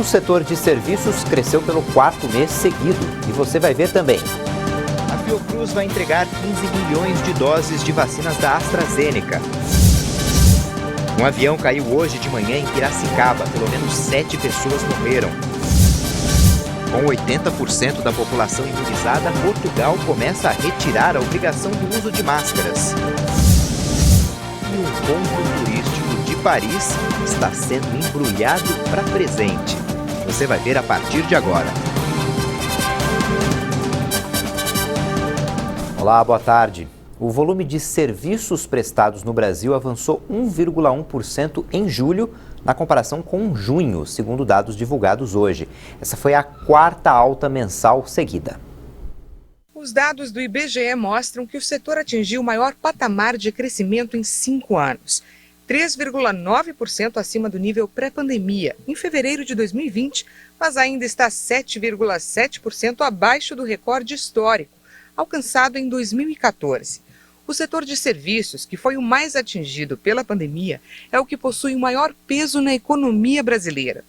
O setor de serviços cresceu pelo 4º mês seguido e você vai ver também. A Fiocruz vai entregar 15 milhões de doses de vacinas da AstraZeneca. Um avião caiu hoje de manhã em Piracicaba. Pelo menos 7 pessoas morreram. Com 80% da população imunizada, Portugal começa a retirar a obrigação do uso de máscaras. E um ponto turístico de Paris está sendo embrulhado para presente. Você vai ver a partir de agora. Olá, boa tarde. O volume de serviços prestados no Brasil avançou 1,1% em julho, na comparação com junho, segundo dados divulgados hoje. Essa foi a 4ª alta mensal seguida. Os dados do IBGE mostram que o setor atingiu o maior patamar de crescimento em 5 anos. 3,9% acima do nível pré-pandemia, em fevereiro de 2020, mas ainda está 7,7% abaixo do recorde histórico, alcançado em 2014. O setor de serviços, que foi o mais atingido pela pandemia, é o que possui o maior peso na economia brasileira.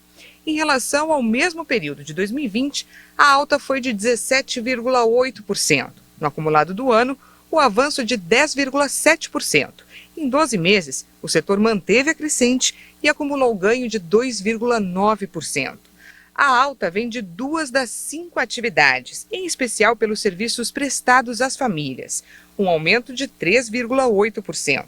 Em relação ao mesmo período de 2020, a alta foi de 17,8%. No acumulado do ano, o avanço de 10,7%. Em 12 meses, o setor manteve a crescente e acumulou ganho de 2,9%. A alta vem de 2 das 5 atividades, em especial pelos serviços prestados às famílias, um aumento de 3,8%.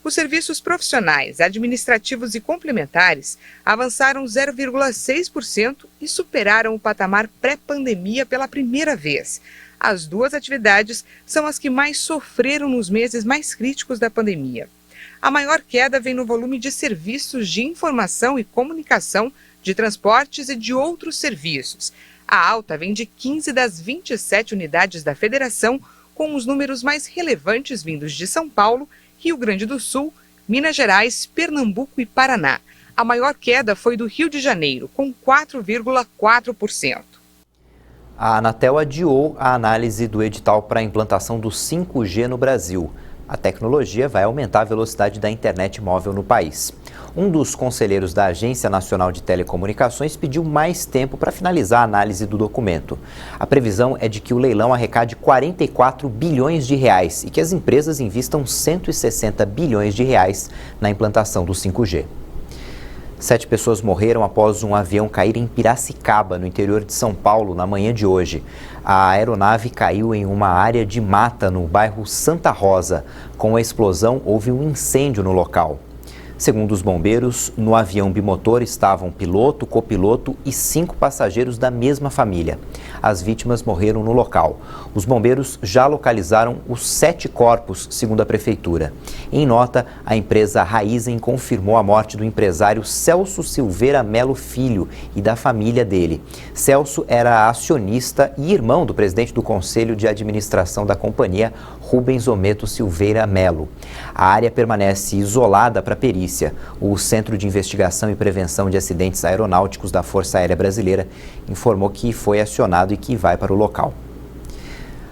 Os serviços profissionais, administrativos e complementares avançaram 0,6% e superaram o patamar pré-pandemia pela primeira vez. As 2 atividades são as que mais sofreram nos meses mais críticos da pandemia. A maior queda vem no volume de serviços de informação e comunicação, de transportes e de outros serviços. A alta vem de 15 das 27 unidades da federação, com os números mais relevantes vindos de São Paulo, Rio Grande do Sul, Minas Gerais, Pernambuco e Paraná. A maior queda foi do Rio de Janeiro, com 4,4%. A Anatel adiou a análise do edital para a implantação do 5G no Brasil. A tecnologia vai aumentar a velocidade da internet móvel no país. Um dos conselheiros da Agência Nacional de Telecomunicações pediu mais tempo para finalizar a análise do documento. A previsão é de que o leilão arrecade 44 bilhões de reais e que as empresas investam 160 bilhões de reais na implantação do 5G. 7 pessoas morreram após um avião cair em Piracicaba, no interior de São Paulo, na manhã de hoje. A aeronave caiu em uma área de mata no bairro Santa Rosa. Com a explosão, houve um incêndio no local. Segundo os bombeiros, no avião bimotor estavam piloto, copiloto e 5 passageiros da mesma família. As vítimas morreram no local. Os bombeiros já localizaram os 7 corpos, segundo a prefeitura. Em nota, a empresa Raizen confirmou a morte do empresário Celso Silveira Melo Filho e da família dele. Celso era acionista e irmão do presidente do Conselho de Administração da companhia, Rubens Ometo Silveira Melo. A área permanece isolada para perícia. O Centro de Investigação e Prevenção de Acidentes Aeronáuticos da Força Aérea Brasileira informou que foi acionado e que vai para o local.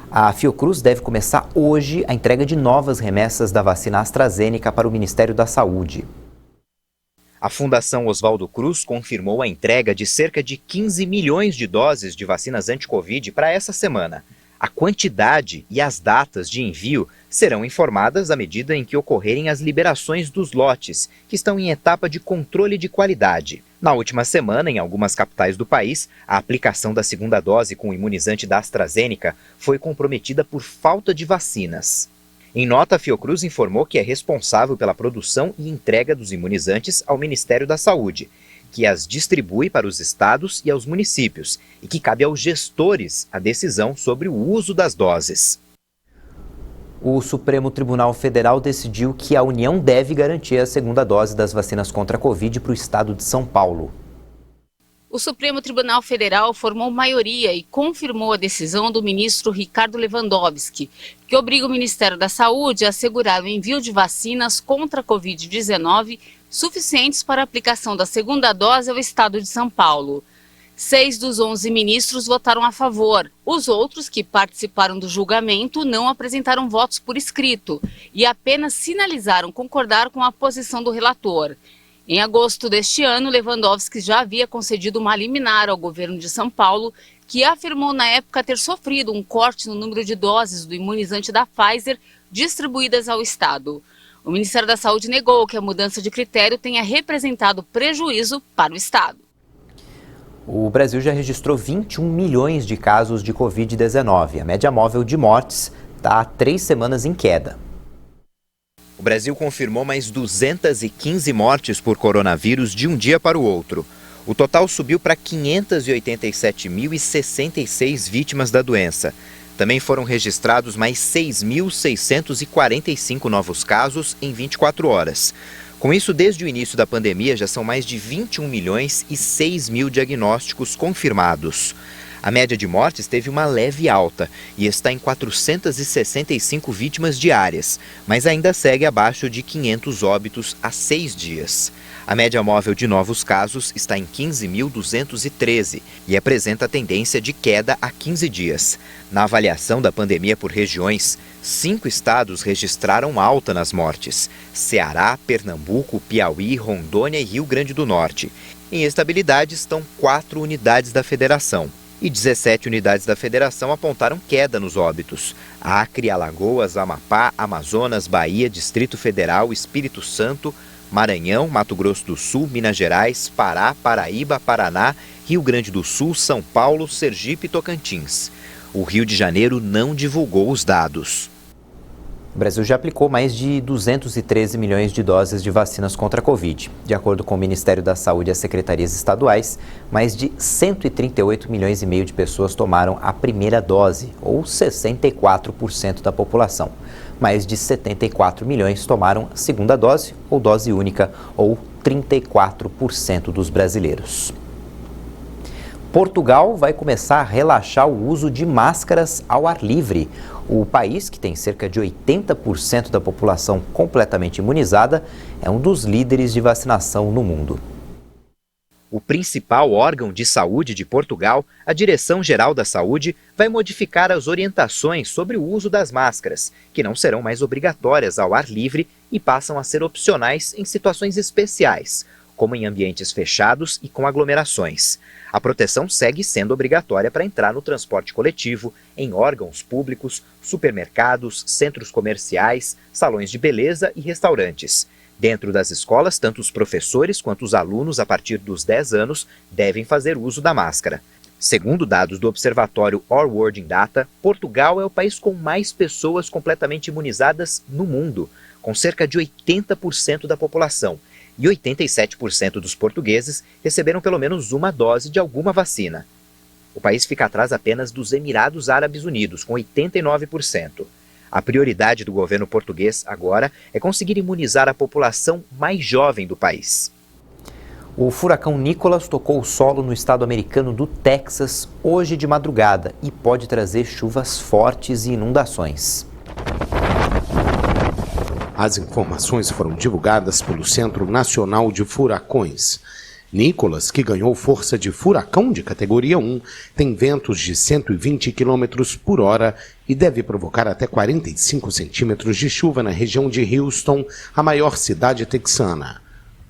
A Fiocruz deve começar hoje a entrega de novas remessas da vacina AstraZeneca para o Ministério da Saúde. A Fundação Oswaldo Cruz confirmou a entrega de cerca de 15 milhões de doses de vacinas anti-Covid para essa semana. A quantidade e as datas de envio serão informadas à medida em que ocorrerem as liberações dos lotes, que estão em etapa de controle de qualidade. Na última semana, em algumas capitais do país, a aplicação da segunda dose com o imunizante da AstraZeneca foi comprometida por falta de vacinas. Em nota, a Fiocruz informou que é responsável pela produção e entrega dos imunizantes ao Ministério da Saúde, que as distribui para os estados e aos municípios, e que cabe aos gestores a decisão sobre o uso das doses. O Supremo Tribunal Federal decidiu que a União deve garantir a segunda dose das vacinas contra a Covid para o estado de São Paulo. O Supremo Tribunal Federal formou maioria e confirmou a decisão do ministro Ricardo Lewandowski, que obriga o Ministério da Saúde a assegurar o envio de vacinas contra a Covid-19 suficientes para a aplicação da segunda dose ao estado de São Paulo. 6 dos 11 ministros votaram a favor. Os outros que participaram do julgamento não apresentaram votos por escrito e apenas sinalizaram concordar com a posição do relator. Em agosto deste ano, Lewandowski já havia concedido uma liminar ao governo de São Paulo, que afirmou na época ter sofrido um corte no número de doses do imunizante da Pfizer distribuídas ao Estado. O Ministério da Saúde negou que a mudança de critério tenha representado prejuízo para o Estado. O Brasil já registrou 21 milhões de casos de Covid-19. A média móvel de mortes está há 3 semanas em queda. O Brasil confirmou mais 215 mortes por coronavírus de um dia para o outro. O total subiu para 587.066 vítimas da doença. Também foram registrados mais 6.645 novos casos em 24 horas. Com isso, desde o início da pandemia, já são mais de 21 milhões e 6 mil diagnósticos confirmados. A média de mortes teve uma leve alta e está em 465 vítimas diárias, mas ainda segue abaixo de 500 óbitos há 6 dias. A média móvel de novos casos está em 15.213 e apresenta tendência de queda há 15 dias. Na avaliação da pandemia por regiões, 5 estados registraram alta nas mortes: Ceará, Pernambuco, Piauí, Rondônia e Rio Grande do Norte. Em estabilidade estão 4 unidades da federação. E 17 unidades da federação apontaram queda nos óbitos: Acre, Alagoas, Amapá, Amazonas, Bahia, Distrito Federal, Espírito Santo, Maranhão, Mato Grosso do Sul, Minas Gerais, Pará, Paraíba, Paraná, Rio Grande do Sul, São Paulo, Sergipe e Tocantins. O Rio de Janeiro não divulgou os dados. O Brasil já aplicou mais de 213 milhões de doses de vacinas contra a Covid. De acordo com o Ministério da Saúde e as secretarias estaduais, mais de 138 milhões e meio de pessoas tomaram a primeira dose, ou 64% da população. Mais de 74 milhões tomaram a segunda dose, ou dose única, ou 34% dos brasileiros. Portugal vai começar a relaxar o uso de máscaras ao ar livre. O país, que tem cerca de 80% da população completamente imunizada, é um dos líderes de vacinação no mundo. O principal órgão de saúde de Portugal, a Direção-Geral da Saúde, vai modificar as orientações sobre o uso das máscaras, que não serão mais obrigatórias ao ar livre e passam a ser opcionais em situações especiais, como em ambientes fechados e com aglomerações. A proteção segue sendo obrigatória para entrar no transporte coletivo, em órgãos públicos, supermercados, centros comerciais, salões de beleza e restaurantes. Dentro das escolas, tanto os professores quanto os alunos a partir dos 10 anos devem fazer uso da máscara. Segundo dados do Observatório Our World in Data, Portugal é o país com mais pessoas completamente imunizadas no mundo, com cerca de 80% da população. E 87% dos portugueses receberam pelo menos uma dose de alguma vacina. O país fica atrás apenas dos Emirados Árabes Unidos, com 89%. A prioridade do governo português agora é conseguir imunizar a população mais jovem do país. O furacão Nicholas tocou o solo no estado americano do Texas hoje de madrugada e pode trazer chuvas fortes e inundações. As informações foram divulgadas pelo Centro Nacional de Furacões. Nicholas, que ganhou força de furacão de categoria 1, tem ventos de 120 km por hora e deve provocar até 45 centímetros de chuva na região de Houston, a maior cidade texana.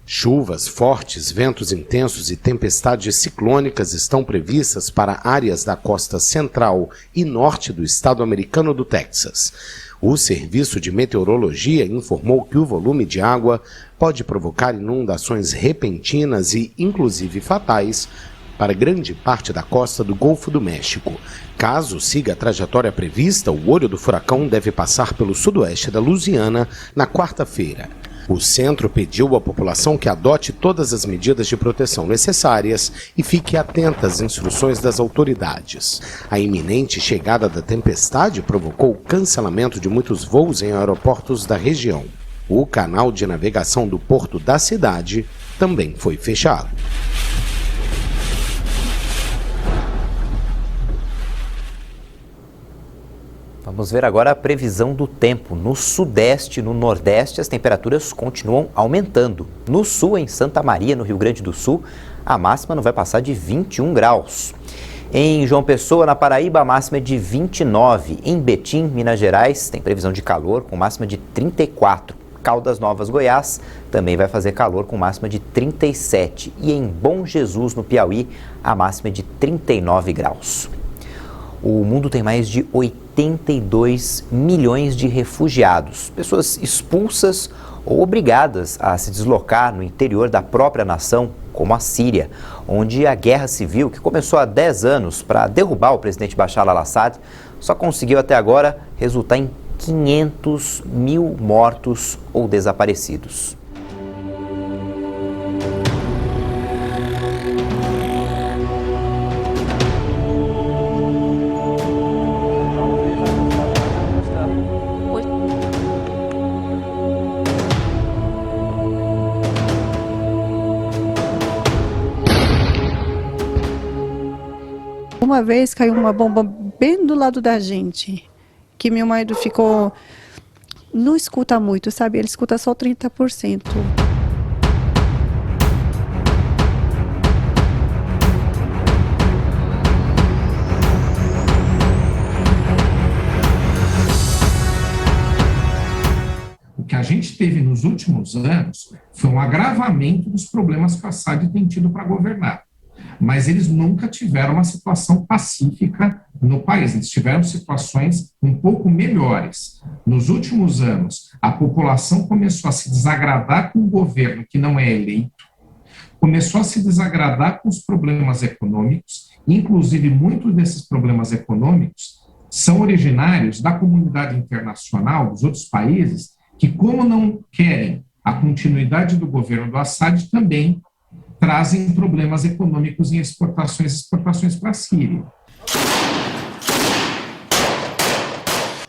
Chuvas fortes, ventos intensos e tempestades ciclônicas estão previstas para áreas da costa central e norte do estado americano do Texas. O Serviço de Meteorologia informou que o volume de água pode provocar inundações repentinas e, inclusive, fatais para grande parte da costa do Golfo do México. Caso siga a trajetória prevista, o olho do furacão deve passar pelo sudoeste da Louisiana na quarta-feira. O centro pediu à população que adote todas as medidas de proteção necessárias e fique atenta às instruções das autoridades. A iminente chegada da tempestade provocou o cancelamento de muitos voos em aeroportos da região. O canal de navegação do porto da cidade também foi fechado. Vamos ver agora a previsão do tempo. No sudeste e no nordeste, as temperaturas continuam aumentando. No sul, em Santa Maria, no Rio Grande do Sul, a máxima não vai passar de 21 graus. Em João Pessoa, na Paraíba, a máxima é de 29. Em Betim, Minas Gerais, tem previsão de calor com máxima de 34. Caldas Novas, Goiás, também vai fazer calor com máxima de 37. E em Bom Jesus, no Piauí, a máxima é de 39 graus. O mundo tem mais de 82 milhões de refugiados, pessoas expulsas ou obrigadas a se deslocar no interior da própria nação, como a Síria, onde a guerra civil, que começou há 10 anos para derrubar o presidente Bashar al-Assad, só conseguiu até agora resultar em 500 mil mortos ou desaparecidos. Uma vez caiu uma bomba bem do lado da gente, que meu marido ficou, não escuta muito, sabe? Ele escuta só 30%. O que a gente teve nos últimos anos foi um agravamento dos problemas que o Assad tem tido para governar. Mas eles nunca tiveram uma situação pacífica no país, eles tiveram situações um pouco melhores. Nos últimos anos, a população começou a se desagradar com o governo que não é eleito, começou a se desagradar com os problemas econômicos, inclusive muitos desses problemas econômicos são originários da comunidade internacional, dos outros países, que como não querem a continuidade do governo do Assad, também trazem problemas econômicos em exportações para a Síria.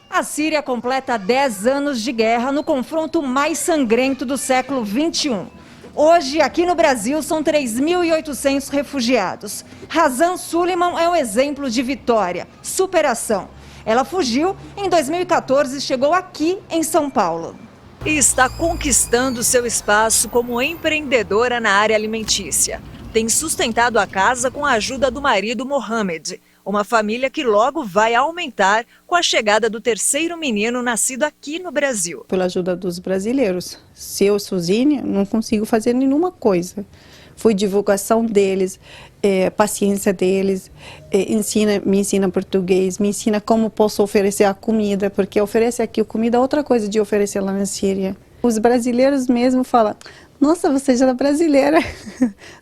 A Síria completa 10 anos de guerra no confronto mais sangrento do século XXI. Hoje, aqui no Brasil, são 3.800 refugiados. Razan Suleiman é um exemplo de vitória, superação. Ela fugiu em 2014 e chegou aqui em São Paulo. E está conquistando seu espaço como empreendedora na área alimentícia. Tem sustentado a casa com a ajuda do marido Mohamed, uma família que logo vai aumentar com a chegada do terceiro menino nascido aqui no Brasil. Pela ajuda dos brasileiros. Se eu sozinha, não consigo fazer nenhuma coisa. Foi divulgação deles, paciência deles, me ensina português, me ensina como posso oferecer a comida, porque oferecer aqui a comida é outra coisa de oferecer lá na Síria. Os brasileiros mesmo falam, nossa, você já é brasileira,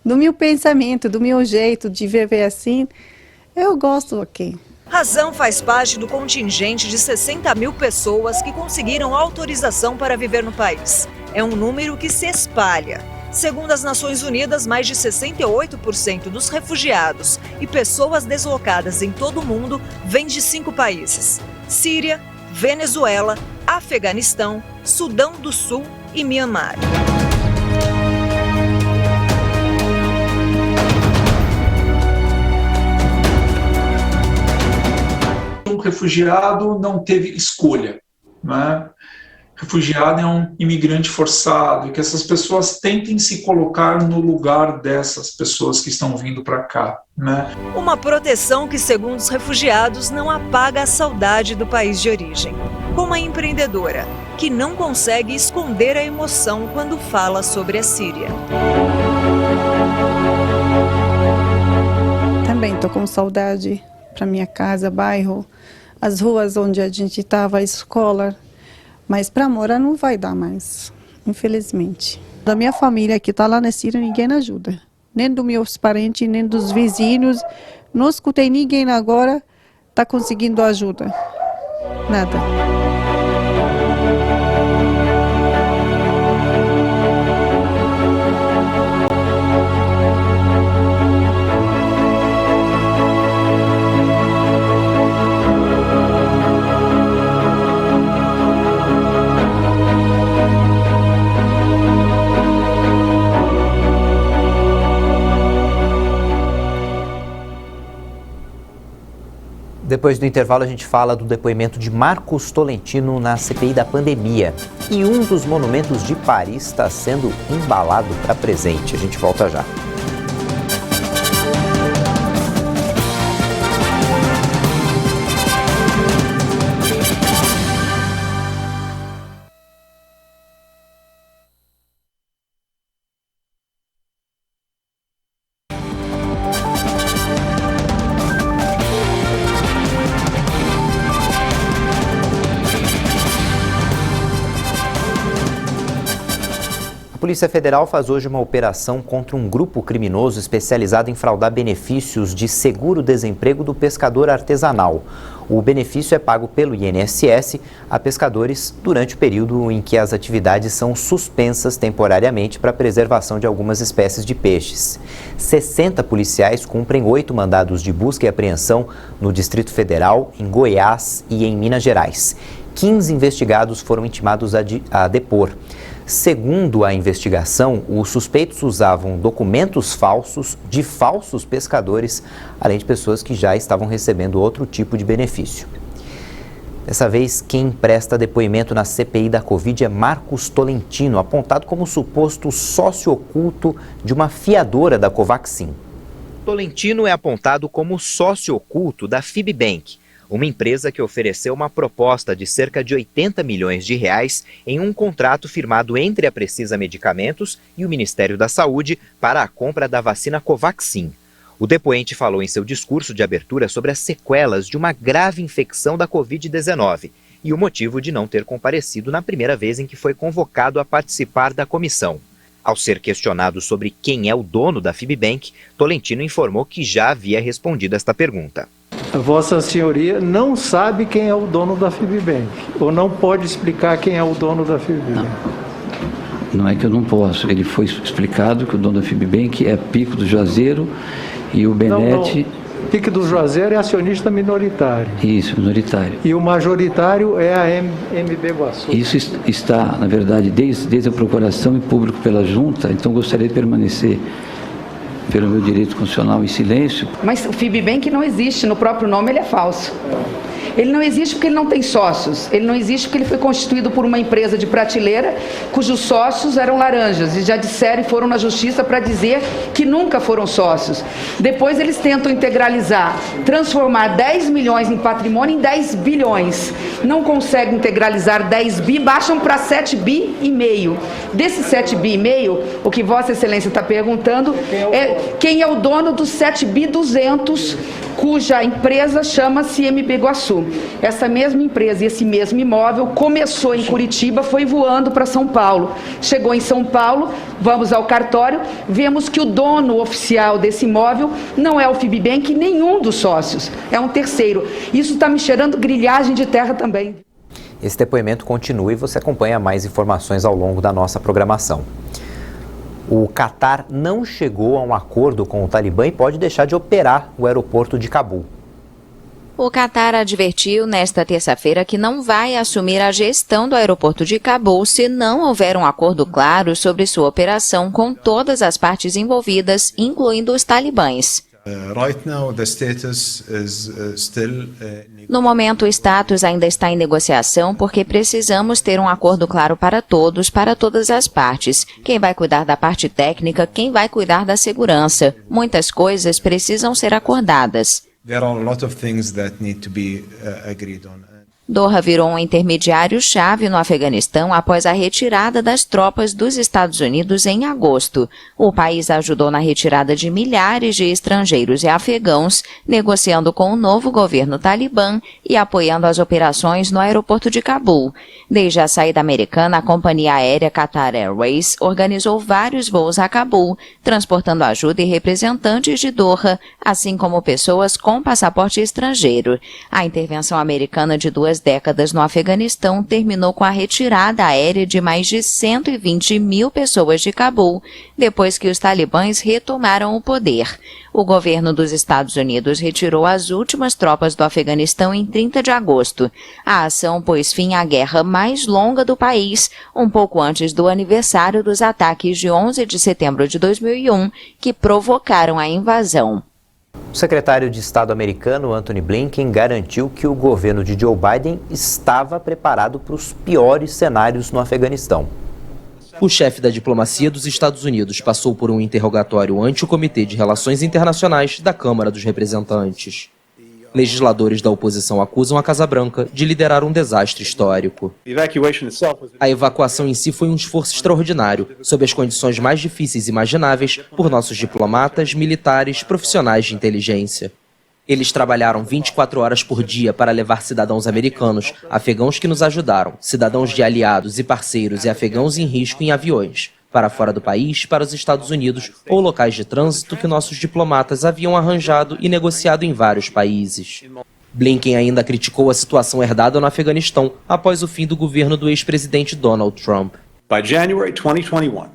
do meu pensamento, do meu jeito de viver assim, eu gosto aqui. Razan faz parte do contingente de 60 mil pessoas que conseguiram autorização para viver no país. É um número que se espalha. Segundo as Nações Unidas, mais de 68% dos refugiados e pessoas deslocadas em todo o mundo vêm de 5 países: Síria, Venezuela, Afeganistão, Sudão do Sul e Mianmar. Um refugiado não teve escolha, né? Refugiado é um imigrante forçado, e que essas pessoas tentem se colocar no lugar dessas pessoas que estão vindo para cá, né? Uma proteção que, segundo os refugiados, não apaga a saudade do país de origem. Como a empreendedora, que não consegue esconder a emoção quando fala sobre a Síria. Também estou com saudade para minha casa, bairro, as ruas onde a gente estava, a escola. Mas para morar não vai dar mais, infelizmente. Da minha família que está lá na Síria, ninguém ajuda. Nem dos meus parentes, nem dos vizinhos. Não escutei ninguém agora está conseguindo ajuda. Nada. Depois do intervalo, a gente fala do depoimento de Marcos Tolentino na CPI da pandemia. E um dos monumentos de Paris está sendo embalado para presente. A gente volta já. Polícia Federal faz hoje uma operação contra um grupo criminoso especializado em fraudar benefícios de seguro-desemprego do pescador artesanal. O benefício é pago pelo INSS a pescadores durante o período em que as atividades são suspensas temporariamente para a preservação de algumas espécies de peixes. 60 policiais cumprem 8 mandados de busca e apreensão no Distrito Federal, em Goiás e em Minas Gerais. 15 investigados foram intimados a depor. Segundo a investigação, os suspeitos usavam documentos falsos de falsos pescadores, além de pessoas que já estavam recebendo outro tipo de benefício. Dessa vez, quem presta depoimento na CPI da Covid é Marcos Tolentino, apontado como suposto sócio oculto de uma fiadora da Covaxin. Tolentino é apontado como sócio oculto da Fibbank, uma empresa que ofereceu uma proposta de cerca de 80 milhões de reais em um contrato firmado entre a Precisa Medicamentos e o Ministério da Saúde para a compra da vacina Covaxin. O depoente falou em seu discurso de abertura sobre as sequelas de uma grave infecção da Covid-19 e o motivo de não ter comparecido na primeira vez em que foi convocado a participar da comissão. Ao ser questionado sobre quem é o dono da Fibbank, Tolentino informou que já havia respondido esta pergunta. Vossa Senhoria não sabe quem é o dono da Fibbank, ou não pode explicar quem é o dono da Fibbank? Não é que eu não posso, ele foi explicado que o dono da Fibbank é Pico do Juazeiro e o Benete... Não. Pico do Juazeiro é acionista minoritário. Isso, minoritário. E o majoritário é a MB Guaçu. Isso está, na verdade, desde a procuração em público pela junta, então gostaria de permanecer pelo meu direito constitucional em silêncio. Mas o Fibbank não existe, no próprio nome ele é falso. Ele não existe porque ele não tem sócios, ele não existe porque ele foi constituído por uma empresa de prateleira cujos sócios eram laranjas e já disseram e foram na justiça para dizer que nunca foram sócios. Depois eles tentam integralizar, transformar 10 milhões em patrimônio em 10 bilhões. Não conseguem integralizar 10 bi, baixam para 7 bi e meio. Desses 7 bi e meio, o que Vossa Excelência está perguntando é quem é o dono dos 7 bi 200, cuja empresa chama-se MB Guaçu. Essa mesma empresa e esse mesmo imóvel começou em Curitiba, foi voando para São Paulo. Chegou em São Paulo, vamos ao cartório, vemos que o dono oficial desse imóvel não é o Fibbank, nenhum dos sócios, é um terceiro. Isso está me cheirando grilhagem de terra também. Esse depoimento continua e você acompanha mais informações ao longo da nossa programação. O Catar não chegou a um acordo com o Talibã e pode deixar de operar o aeroporto de Cabul. O Catar advertiu nesta terça-feira que não vai assumir a gestão do aeroporto de Cabul se não houver um acordo claro sobre sua operação com todas as partes envolvidas, incluindo os talibãs. No momento, o status ainda está em negociação porque precisamos ter um acordo claro para todos, para todas as partes. Quem vai cuidar da parte técnica, quem vai cuidar da segurança. Muitas coisas precisam ser acordadas. There are a lot of things that need to be agreed on. Doha virou um intermediário-chave no Afeganistão após a retirada das tropas dos Estados Unidos em agosto. O país ajudou na retirada de milhares de estrangeiros e afegãos, negociando com o novo governo talibã e apoiando as operações no aeroporto de Cabul. Desde a saída americana, a companhia aérea Qatar Airways organizou vários voos a Cabul, transportando ajuda e representantes de Doha, assim como pessoas com passaporte estrangeiro. A intervenção americana de 2 décadas no Afeganistão terminou com a retirada aérea de mais de 120 mil pessoas de Cabul, depois que os talibãs retomaram o poder. O governo dos Estados Unidos retirou as últimas tropas do Afeganistão em 30 de agosto. A ação pôs fim à guerra mais longa do país, um pouco antes do aniversário dos ataques de 11 de setembro de 2001, que provocaram a invasão. O secretário de Estado americano, Antony Blinken, garantiu que o governo de Joe Biden estava preparado para os piores cenários no Afeganistão. O chefe da diplomacia dos Estados Unidos passou por um interrogatório ante o Comitê de Relações Internacionais da Câmara dos Representantes. Legisladores da oposição acusam a Casa Branca de liderar um desastre histórico. A evacuação em si foi um esforço extraordinário, sob as condições mais difíceis imagináveis por nossos diplomatas, militares, profissionais de inteligência. Eles trabalharam 24 horas por dia para levar cidadãos americanos, afegãos que nos ajudaram, cidadãos de aliados e parceiros e afegãos em risco em aviões. para fora do país, para os Estados Unidos ou locais de trânsito que nossos diplomatas haviam arranjado e negociado em vários países. Blinken ainda criticou a situação herdada no Afeganistão após o fim do governo do ex-presidente Donald Trump.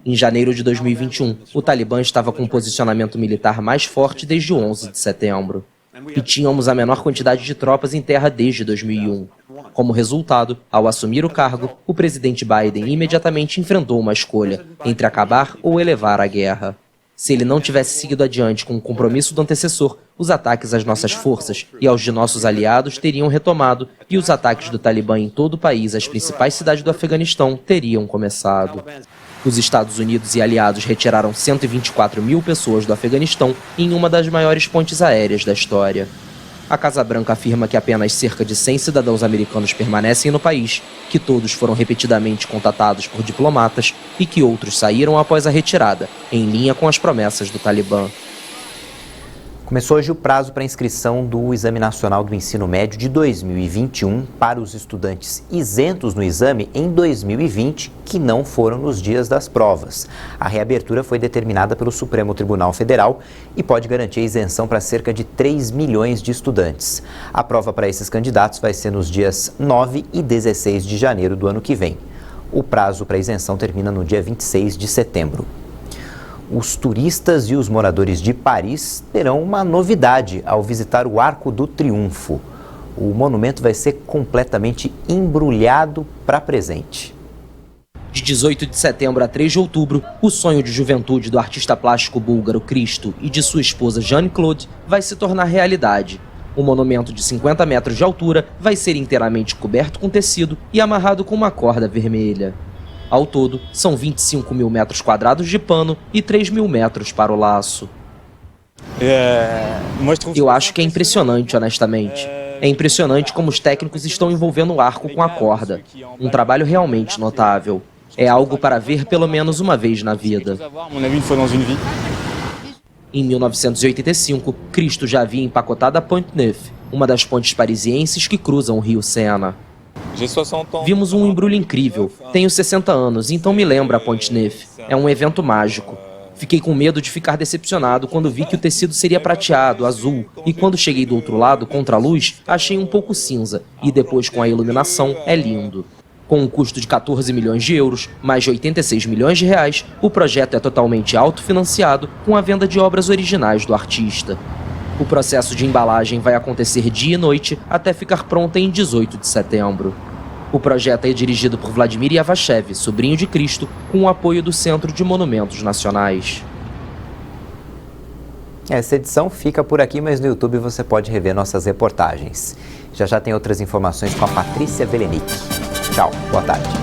Em janeiro de 2021, o Talibã estava com um posicionamento militar mais forte desde o 11 de setembro. E tínhamos a menor quantidade de tropas em terra desde 2001. Como resultado, ao assumir o cargo, o presidente Biden imediatamente enfrentou uma escolha entre acabar ou elevar a guerra. Se ele não tivesse seguido adiante com o compromisso do antecessor, os ataques às nossas forças e aos de nossos aliados teriam retomado e os ataques do Talibã em todo o país às principais cidades do Afeganistão teriam começado. Os Estados Unidos e aliados retiraram 124 mil pessoas do Afeganistão em uma das maiores pontes aéreas da história. A Casa Branca afirma que apenas cerca de 100 cidadãos americanos permanecem no país, que todos foram repetidamente contatados por diplomatas e que outros saíram após a retirada, em linha com as promessas do Talibã. Começou hoje o prazo para inscrição do Exame Nacional do Ensino Médio de 2021 para os estudantes isentos no exame em 2020 que não foram nos dias das provas. A reabertura foi determinada pelo Supremo Tribunal Federal e pode garantir a isenção para cerca de 3 milhões de estudantes. A prova para esses candidatos vai ser nos dias 9 e 16 de janeiro do ano que vem. O prazo para isenção termina no dia 26 de setembro. Os turistas e os moradores de Paris terão uma novidade ao visitar o Arco do Triunfo. O monumento vai ser completamente embrulhado para presente. De 18 de setembro a 3 de outubro, o sonho de juventude do artista plástico búlgaro Cristo e de sua esposa Jeanne-Claude vai se tornar realidade. O monumento de 50 metros de altura vai ser inteiramente coberto com tecido e amarrado com uma corda vermelha. Ao todo, são 25 mil metros quadrados de pano e 3 mil metros para o laço. Eu acho que é impressionante, honestamente. É impressionante como os técnicos estão envolvendo o arco com a corda. Um trabalho realmente notável. É algo para ver pelo menos uma vez na vida. Em 1985, Cristo já havia empacotado a Pont Neuf, uma das pontes parisienses que cruzam o rio Sena. Vimos um embrulho incrível. Tenho 60 anos, então me lembra a Pont Neuf. É um evento mágico. Fiquei com medo de ficar decepcionado quando vi que o tecido seria prateado, azul, e quando cheguei do outro lado, contra a luz, achei um pouco cinza, e depois com a iluminação, é lindo. Com um custo de 14 milhões de euros, mais de 86 milhões de reais, o projeto é totalmente autofinanciado com a venda de obras originais do artista. O processo de embalagem vai acontecer dia e noite até ficar pronta em 18 de setembro. O projeto é dirigido por Vladimir Yavachev, sobrinho de Cristo, com o apoio do Centro de Monumentos Nacionais. Essa edição fica por aqui, mas no YouTube você pode rever nossas reportagens. Já tem outras informações com a Patrícia Velenic. Tchau, boa tarde.